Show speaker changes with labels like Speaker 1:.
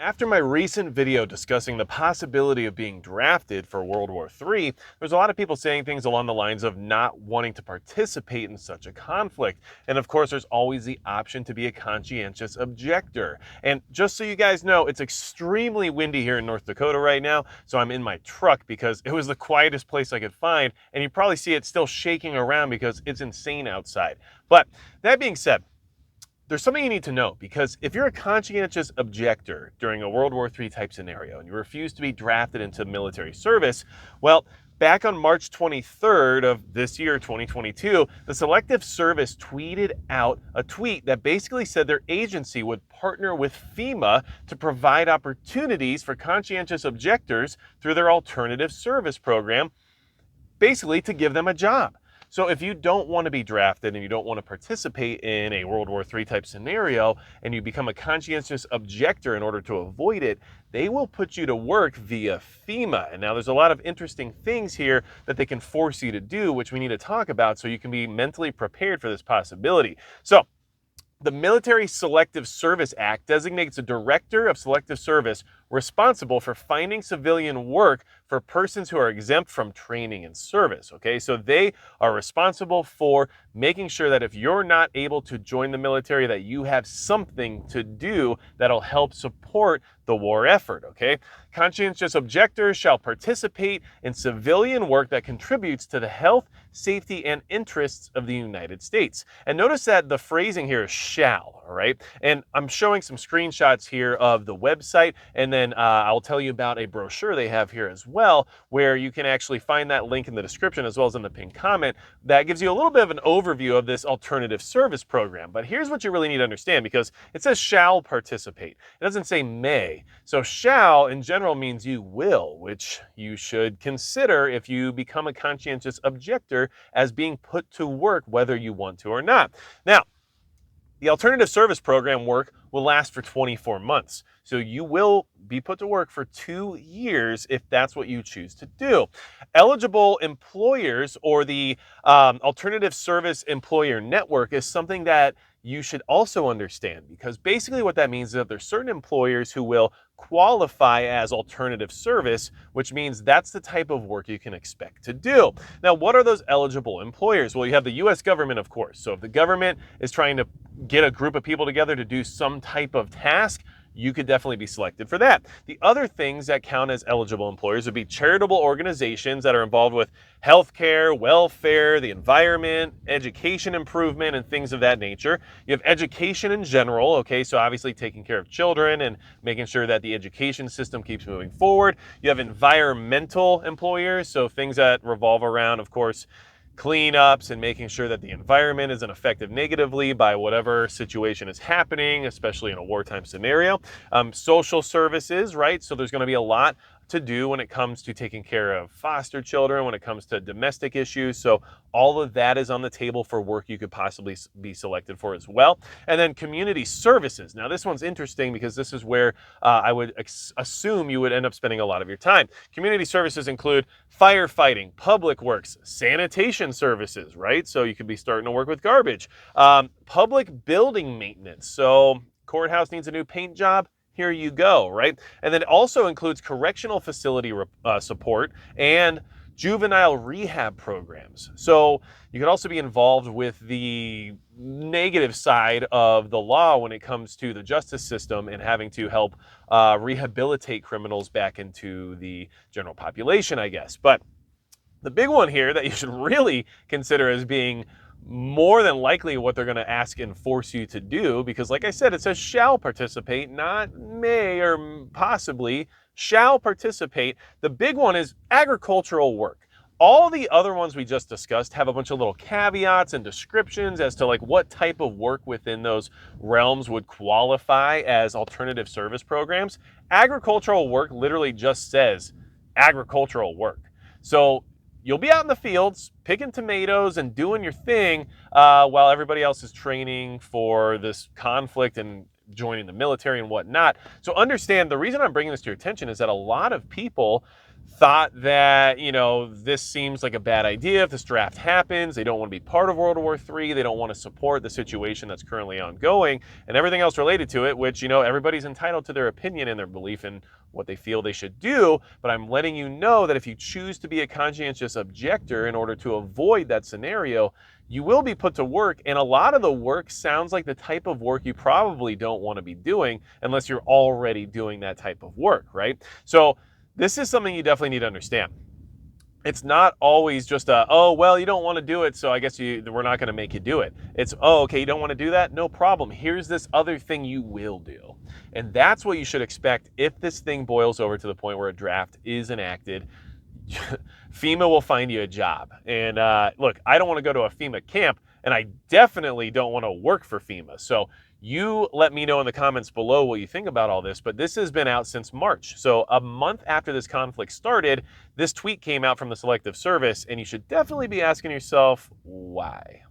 Speaker 1: After my recent video discussing the possibility of being drafted for World War III, there's a lot of people saying things along the lines of not wanting to participate in such a conflict. And of course, there's always the option to be a conscientious objector. And just so you guys know, it's extremely windy here in North Dakota right now, so I'm in my truck because it was the quietest place I could find, and you probably see it still shaking around because it's insane outside. But that being said, there's something you need to know, because if you're a conscientious objector during a World War III type scenario and you refuse to be drafted into military service, well, back on March 23rd of this year, 2022, the Selective Service tweeted out a tweet that basically said their agency would partner with FEMA to provide opportunities for conscientious objectors through their alternative service program, basically to give them a job. So if you don't want to be drafted and you don't want to participate in a World War III type scenario and you become a conscientious objector in order to avoid it, they will put you to work via FEMA. And now there's a lot of interesting things here that they can force you to do, which we need to talk about so you can be mentally prepared for this possibility. So the Military Selective Service Act designates a director of selective service responsible for finding civilian work for persons who are exempt from training and service, okay? So they are responsible for making sure that if you're not able to join the military, that you have something to do that'll help support the war effort, okay? Conscientious objectors shall participate in civilian work that contributes to the health, safety, and interests of the United States. And notice that the phrasing here is shall, all right? And I'm showing some screenshots here of the website, and then I'll tell you about a brochure they have here as well, where you can actually find that link in the description as well as in the pinned comment. That gives you a little bit of an overview of this alternative service program. But here's what you really need to understand, because it says shall participate. It doesn't say may. So shall in general means you will, which you should consider if you become a conscientious objector as being put to work whether you want to or not. Now, the alternative service program work will last for 24 months. So you will be put to work for 2 years if that's what you choose to do. Eligible employers, or the alternative service employer network, is something that you should also understand, because basically what that means is that there's certain employers who will qualify as alternative service, which means that's the type of work you can expect to do. Now, what are those eligible employers? Well, you have the US government, of course. So if the government is trying to get a group of people together to do some type of task, you could definitely be selected for that. The other things that count as eligible employers would be charitable organizations that are involved with healthcare, welfare, the environment, education improvement, and things of that nature. You have education in general, okay, so obviously taking care of children and making sure that the education system keeps moving forward. You have environmental employers, so things that revolve around, of course, cleanups and making sure that the environment isn't affected negatively by whatever situation is happening, especially in a wartime scenario. Social services, right? So there's going to be a lot to do when it comes to taking care of foster children, when it comes to domestic issues. So all of that is on the table for work you could possibly be selected for as well. And then community services. Now this one's interesting because this is where I would assume you would end up spending a lot of your time. Community services include firefighting, public works, sanitation services, right? So you could be starting to work with garbage. Public building maintenance. So courthouse needs a new paint job. Here you go, right? And then it also includes correctional facility support and juvenile rehab programs. So you could also be involved with the negative side of the law when it comes to the justice system and having to help rehabilitate criminals back into the general population, I guess. But the big one here that you should really consider as being more than likely what they're going to ask and force you to do, because like I said, it says shall participate, not may or possibly, shall participate. The big one is agricultural work. All the other ones we just discussed have a bunch of little caveats and descriptions as to like what type of work within those realms would qualify as alternative service programs. Agricultural work literally just says agricultural work. So you'll be out in the fields picking tomatoes and doing your thing while everybody else is training for this conflict and joining the military and whatnot. So understand, the reason I'm bringing this to your attention is that a lot of people thought that, this seems like a bad idea if this draft happens. They don't want to be part of World War III. They don't want to support the situation that's currently ongoing and everything else related to it, which, everybody's entitled to their opinion and their belief in what they feel they should do. But I'm letting you know that if you choose to be a conscientious objector in order to avoid that scenario, you will be put to work. And a lot of the work sounds like the type of work you probably don't want to be doing unless you're already doing that type of work, right? So this is something you definitely need to understand. It's not always just oh, well, you don't want to do it, so I guess we're not going to make you do it. It's, oh, okay, you don't want to do that? No problem. Here's this other thing you will do. And that's what you should expect if this thing boils over to the point where a draft is enacted. FEMA will find you a job. And look, I don't want to go to a FEMA camp, and I definitely don't want to work for FEMA. So you let me know in the comments below what you think about all this, but this has been out since March. So a month after this conflict started, this tweet came out from the Selective Service, and you should definitely be asking yourself, why?